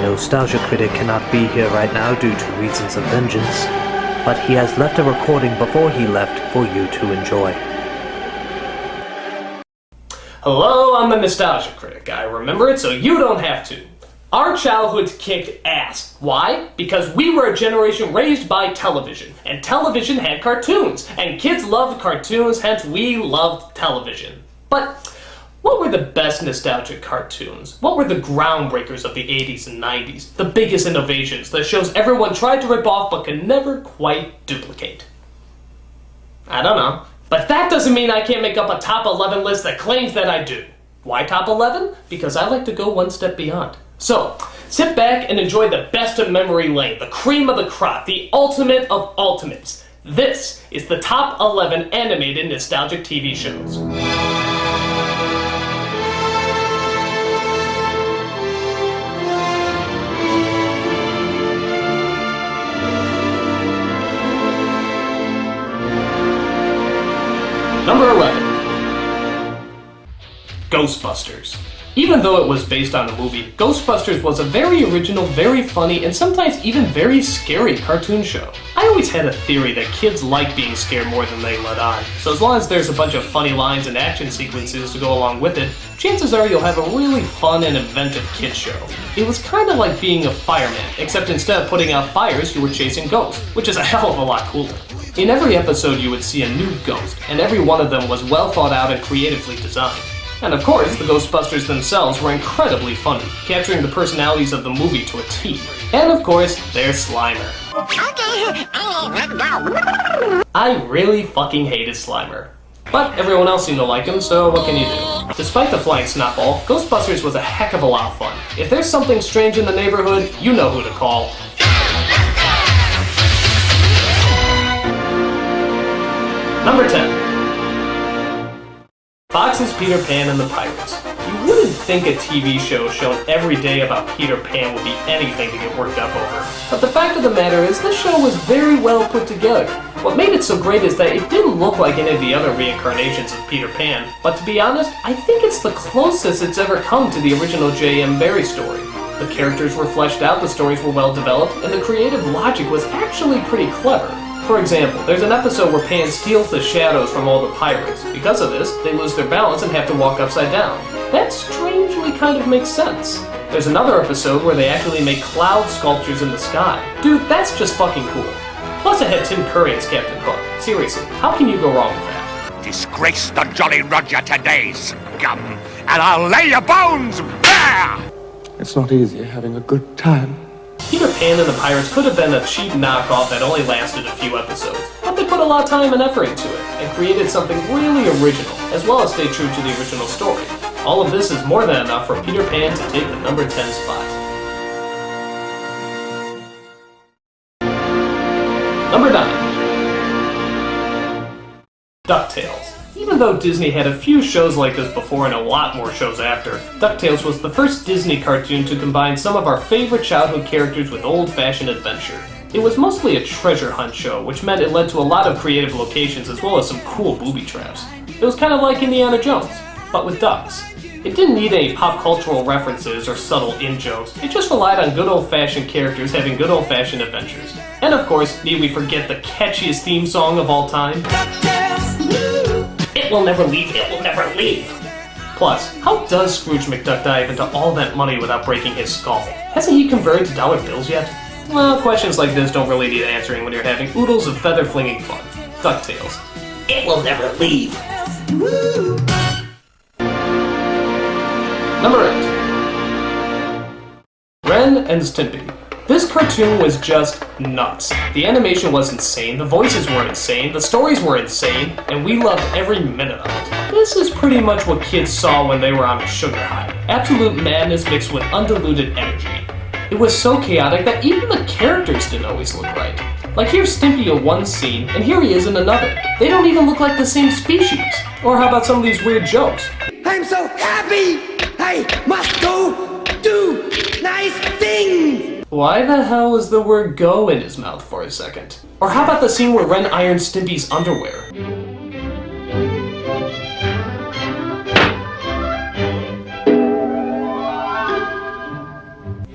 Nostalgia Critic cannot be here right now due to reasons of vengeance, but he has left a recording before he left for you to enjoy. Hello, I'm the Nostalgia Critic. I remember it so you don't have to. Our childhood kicked ass. Why? Because we were a generation raised by television, and television had cartoons, and kids loved cartoons, hence we loved television. But what were the best nostalgic cartoons? What were the groundbreakers of the 80s and 90s? The biggest innovations, the shows everyone tried to rip off but could never quite duplicate? I don't know. But that doesn't mean I can't make up a top 11 list that claims that I do. Why top 11? Because I like to go one step beyond. So, sit back and enjoy the best of memory lane, the cream of the crop, the ultimate of ultimates. This is the top 11 animated nostalgic TV shows. Number 11. Ghostbusters. Even though it was based on a movie, Ghostbusters was a very original, very funny, and sometimes even very scary cartoon show. I always had a theory that kids like being scared more than they let on, so as long as there's a bunch of funny lines and action sequences to go along with it, chances are you'll have a really fun and inventive kid show. It was kind of like being a fireman, except instead of putting out fires, you were chasing ghosts, which is a hell of a lot cooler. In every episode you would see a new ghost, and every one of them was well thought out and creatively designed. And of course, the Ghostbusters themselves were incredibly funny, capturing the personalities of the movie to a T. And of course, there's Slimer. I really fucking hated Slimer. But everyone else seemed to like him, so what can you do? Despite the flying snotball, Ghostbusters was a heck of a lot of fun. If there's something strange in the neighborhood, you know who to call. Number 10. Fox's Peter Pan and the Pirates. You wouldn't think a TV show shown every day about Peter Pan would be anything to get worked up over. But the fact of the matter is, this show was very well put together. What made it so great is that it didn't look like any of the other reincarnations of Peter Pan, but to be honest, I think it's the closest it's ever come to the original J.M. Barrie story. The characters were fleshed out, the stories were well developed, and the creative logic was actually pretty clever. For example, there's an episode where Pan steals the shadows from all the pirates. Because of this, they lose their balance and have to walk upside down. That strangely kind of makes sense. There's another episode where they actually make cloud sculptures in the sky. Dude, that's just fucking cool. Plus it had Tim Curry as Captain Hook. Seriously, how can you go wrong with that? Disgrace the Jolly Roger today, scum, and I'll lay your bones bare! It's not easy having a good time. Peter Pan and the Pirates could have been a cheap knockoff that only lasted a few episodes, but they put a lot of time and effort into it, and created something really original, as well as stay true to the original story. All of this is more than enough for Peter Pan to take the number 10 spot. Number 9. DuckTales. Even though Disney had a few shows like this before and a lot more shows after, DuckTales was the first Disney cartoon to combine some of our favorite childhood characters with old-fashioned adventure. It was mostly a treasure hunt show, which meant it led to a lot of creative locations as well as some cool booby traps. It was kind of like Indiana Jones, but with ducks. It didn't need any pop cultural references or subtle in-jokes, it just relied on good old-fashioned characters having good old-fashioned adventures. And of course, need we forget the catchiest theme song of all time? It will never leave, it will never leave. Plus, how does Scrooge McDuck dive into all that money without breaking his skull? Hasn't he converted to dollar bills yet? Well, questions like this don't really need answering when you're having oodles of feather-flinging fun. DuckTales. It will never leave. Number 8. Ren and Stimpy. This cartoon was just nuts. The animation was insane, the voices were insane, the stories were insane, and we loved every minute of it. This is pretty much what kids saw when they were on a sugar high. Absolute madness mixed with undiluted energy. It was so chaotic that even the characters didn't always look right. Like here's Stimpy in one scene, and here he is in another. They don't even look like the same species. Or how about some of these weird jokes? I'm so happy! I must go do nice things! Why the hell was the word go in his mouth for a second? Or how about the scene where Ren irons Stimpy's underwear?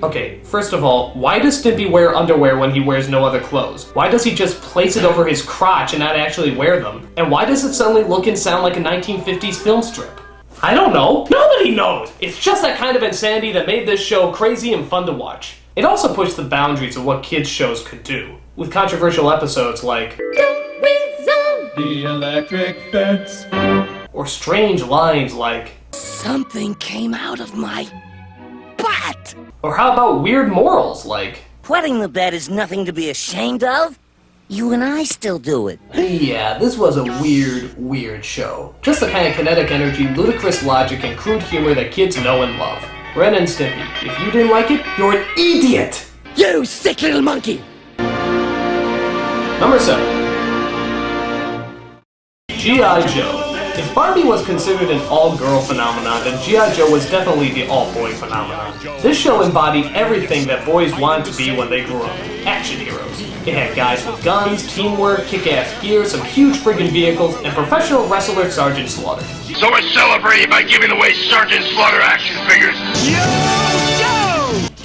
Okay, first of all, why does Stimpy wear underwear when he wears no other clothes? Why does he just place it over his crotch and not actually wear them? And why does it suddenly look and sound like a 1950s film strip? I don't know. Nobody knows! It's just that kind of insanity that made this show crazy and fun to watch. It also pushed the boundaries of what kids' shows could do, with controversial episodes like The electric fence. or strange lines like Something came out of my butt. or how about weird morals like Wetting the bed is nothing to be ashamed of. You and I still do it. yeah, this was a weird show. Just the kind of kinetic energy, ludicrous logic, and crude humor that kids know and love. Ren and Stimpy, if you didn't like it, you're an idiot! You sick little monkey. Number 7. G.I. Joe. If Barbie was considered an all-girl phenomenon, then G.I. Joe was definitely the all-boy phenomenon. This show embodied everything that boys wanted to be when they grew up. Action heroes. It had guys with guns, teamwork, kick-ass gear, some huge friggin' vehicles, and professional wrestler Sergeant Slaughter. So we're celebrating by giving away Sergeant Slaughter action figures.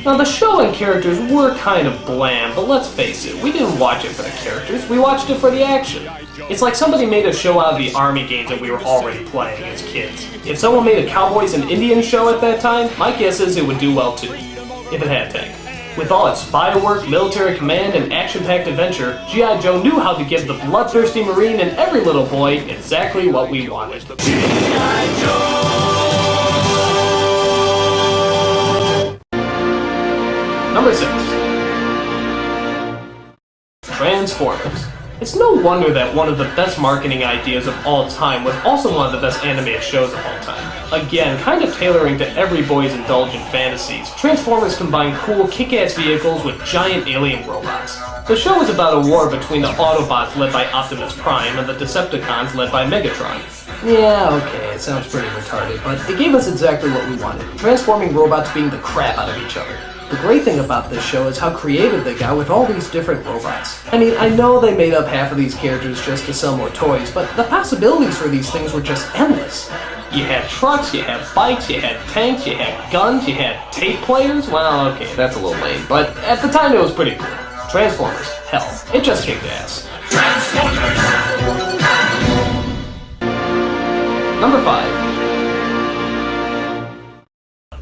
Now the show and characters were kind of bland, but let's face it, we didn't watch it for the characters, we watched it for the action. It's like somebody made a show out of the Army games that we were already playing as kids. If someone made a Cowboys and Indians show at that time, my guess is it would do well too. If it had tank. With all its spy work, military command, and action-packed adventure, G.I. Joe knew how to give the bloodthirsty Marine and every little boy exactly what we wanted. Number 6. Transformers. It's no wonder that one of the best marketing ideas of all time was also one of the best animated shows of all time. Again, kind of tailoring to every boy's indulgent fantasies, Transformers combined cool, kick-ass vehicles with giant alien robots. The show was about a war between the Autobots led by Optimus Prime and the Decepticons led by Megatron. Yeah, okay, it sounds pretty retarded, but it gave us exactly what we wanted, transforming robots beating the crap out of each other. The great thing about this show is how creative they got with all these different robots. I mean, I know they made up half of these characters just to sell more toys, but the possibilities for these things were just endless. You had trucks, you had bikes, you had tanks, you had guns, you had tape players. Well, okay, that's a little lame, but at the time it was pretty cool. Transformers, hell, it just kicked ass. Number 5.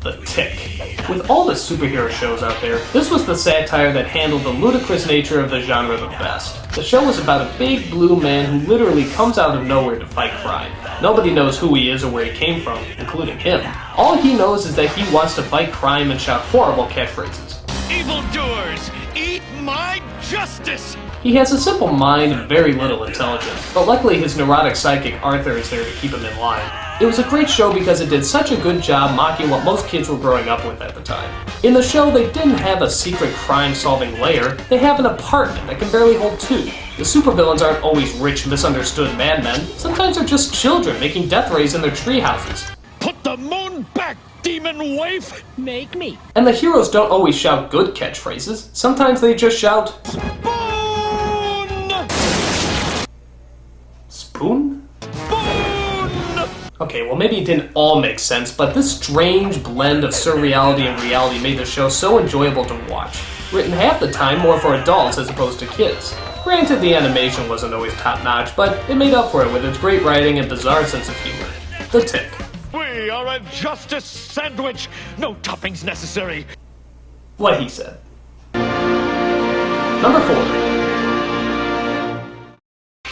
The Tick. With all the superhero shows out there, this was the satire that handled the ludicrous nature of the genre the best. The show was about a big blue man who literally comes out of nowhere to fight crime. Nobody knows who he is or where he came from, including him. All he knows is that he wants to fight crime and shout horrible catchphrases. Evildoers, eat my justice! He has a simple mind and very little intelligence, but luckily his neurotic psychic Arthur is there to keep him in line. It was a great show because it did such a good job mocking what most kids were growing up with at the time. In the show, they didn't have a secret crime-solving lair, they have an apartment that can barely hold 2. The supervillains aren't always rich, misunderstood madmen, sometimes they're just children making death rays in their tree houses. Put the moon back, demon waif! Make me. And the heroes don't always shout good catchphrases, sometimes they just shout Spoon? Okay, well maybe it didn't all make sense, but this strange blend of surreality and reality made the show so enjoyable to watch. Written half the time more for adults as opposed to kids. Granted, the animation wasn't always top-notch, but it made up for it with its great writing and bizarre sense of humor. The Tick. We are a justice sandwich! No toppings necessary! What he said. Number 4.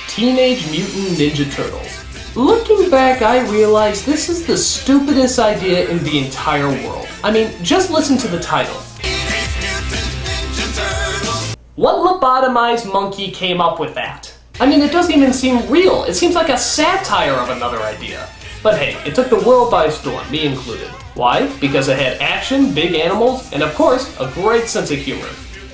Teenage Mutant Ninja Turtles. Looking back, I realized this is the stupidest idea in the entire world. I mean, just listen to the title. What lobotomized monkey came up with that? I mean, it doesn't even seem real. It seems like a satire of another idea. But hey, it took the world by storm, me included. Why? Because it had action, big animals, and of course, a great sense of humor.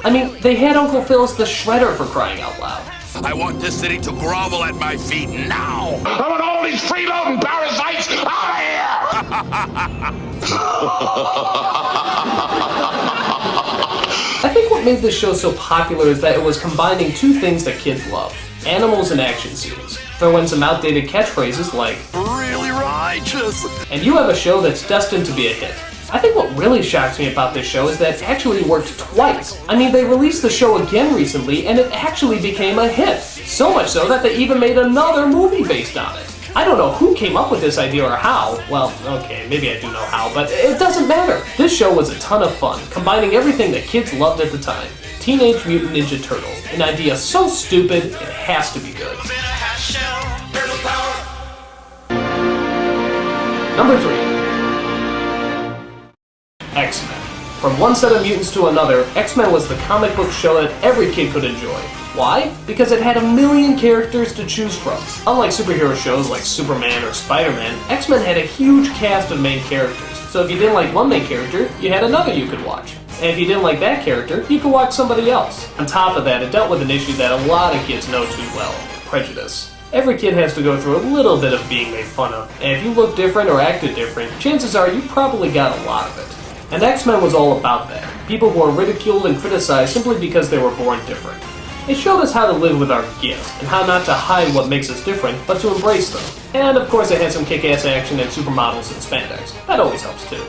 I mean, they had Uncle Phil's the Shredder for crying out loud. I want this city to grovel at my feet now! I want all these freeloading parasites out of here! I think what made this show so popular is that it was combining two things that kids love. Animals and action scenes. Throw in some outdated catchphrases like Really righteous! and you have a show that's destined to be a hit. I think what really shocks me about this show is that it actually worked twice. I mean, they released the show again recently, and it actually became a hit. So much so that they even made another movie based on it. I don't know who came up with this idea or how. Well, okay, maybe I do know how, but it doesn't matter. This show was a ton of fun, combining everything that kids loved at the time. Teenage Mutant Ninja Turtles, an idea so stupid, it has to be good. Number 3. X-Men. From one set of mutants to another, X-Men was the comic book show that every kid could enjoy. Why? Because it had a million characters to choose from. Unlike superhero shows like Superman or Spider-Man, X-Men had a huge cast of main characters. So if you didn't like one main character, you had another you could watch. And if you didn't like that character, you could watch somebody else. On top of that, it dealt with an issue that a lot of kids know too well: prejudice. Every kid has to go through a little bit of being made fun of, and if you look different or acted different, chances are you probably got a lot of it. And X-Men was all about that. People who are ridiculed and criticized simply because they were born different. It showed us how to live with our gifts, and how not to hide what makes us different, but to embrace them. And of course it had some kick-ass action and supermodels and spandex. That always helps too.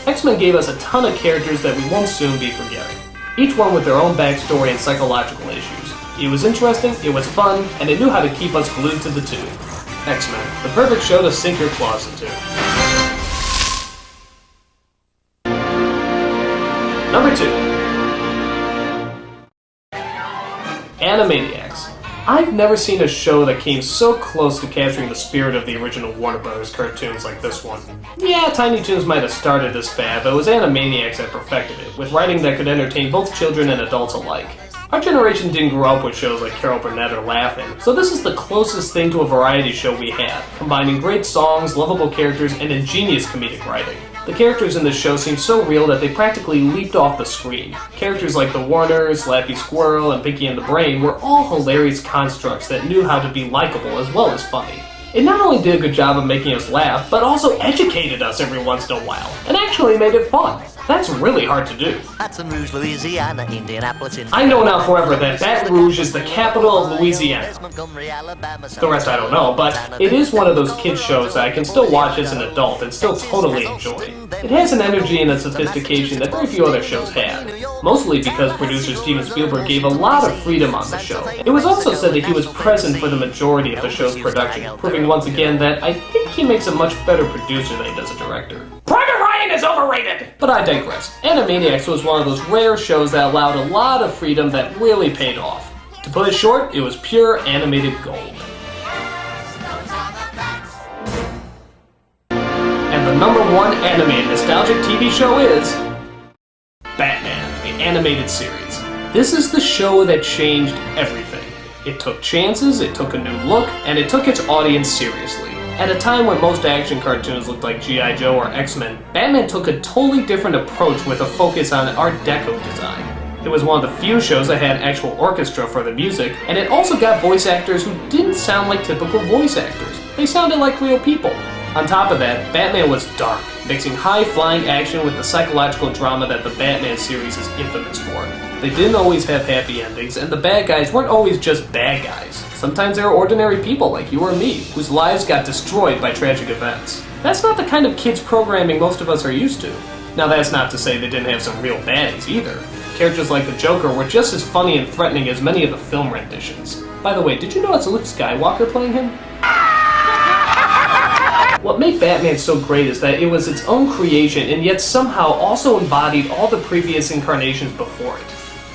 X-Men gave us a ton of characters that we won't soon be forgetting. Each one with their own backstory and psychological issues. It was interesting, it was fun, and it knew how to keep us glued to the tube. X-Men, the perfect show to sink your claws into. Number 2. Animaniacs. I've never seen a show that came so close to capturing the spirit of the original Warner Bros. Cartoons like this one. Yeah, Tiny Toons might have started this fad, but it was Animaniacs that perfected it, with writing that could entertain both children and adults alike. Our generation didn't grow up with shows like Carol Burnett or Laugh-In, so this is the closest thing to a variety show we had, combining great songs, lovable characters, and ingenious comedic writing. The characters in this show seemed so real that they practically leaped off the screen. Characters like the Warners, Slappy Squirrel, and Pinky and the Brain were all hilarious constructs that knew how to be likable as well as funny. It not only did a good job of making us laugh, but also educated us every once in a while, and actually made it fun. That's really hard to do. Baton Rouge, Louisiana, Indianapolis. I know now forever that Baton Rouge is the capital of Louisiana. The rest I don't know, but it is one of those kids shows that I can still watch as an adult and still totally enjoy. It has an energy and a sophistication that very few other shows have, mostly because producer Steven Spielberg gave a lot of freedom on the show. It was also said that he was present for the majority of the show's production, proving once again that I think he makes a much better producer than he does a director. Private Ryan is overrated! But I digress. Animaniacs was one of those rare shows that allowed a lot of freedom that really paid off. To put it short, it was pure animated gold. And the number 1 animated nostalgic TV show is Batman, the animated series. This is the show that changed everything. It took chances, it took a new look, and it took its audience seriously. At a time when most action cartoons looked like G.I. Joe or X-Men, Batman took a totally different approach with a focus on Art Deco design. It was one of the few shows that had actual orchestra for the music, and it also got voice actors who didn't sound like typical voice actors. They sounded like real people. On top of that, Batman was dark, mixing high-flying action with the psychological drama that the Batman series is infamous for. They didn't always have happy endings, and the bad guys weren't always just bad guys. Sometimes they were ordinary people like you or me, whose lives got destroyed by tragic events. That's not the kind of kids programming most of us are used to. Now that's not to say they didn't have some real baddies either. Characters like the Joker were just as funny and threatening as many of the film renditions. By the way, did you know it's Luke Skywalker playing him? What made Batman so great is that it was its own creation and yet somehow also embodied all the previous incarnations before it.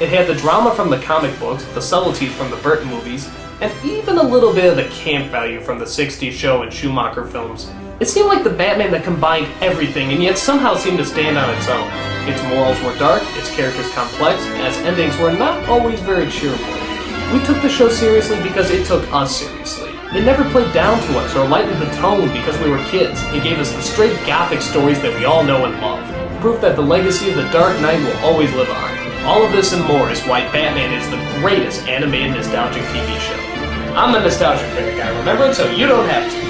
It had the drama from the comic books, the subtleties from the Burton movies, and even a little bit of the camp value from the 60s show and Schumacher films. It seemed like the Batman that combined everything and yet somehow seemed to stand on its own. Its morals were dark, its characters complex, and its endings were not always very cheerful. We took the show seriously because it took us seriously. It never played down to us or lightened the tone because we were kids. It gave us the straight gothic stories that we all know and love. Proof that the legacy of the Dark Knight will always live on. All of this and more is why Batman is the greatest animated nostalgic TV show. I'm the Nostalgia Critic, I remember it so you don't have to.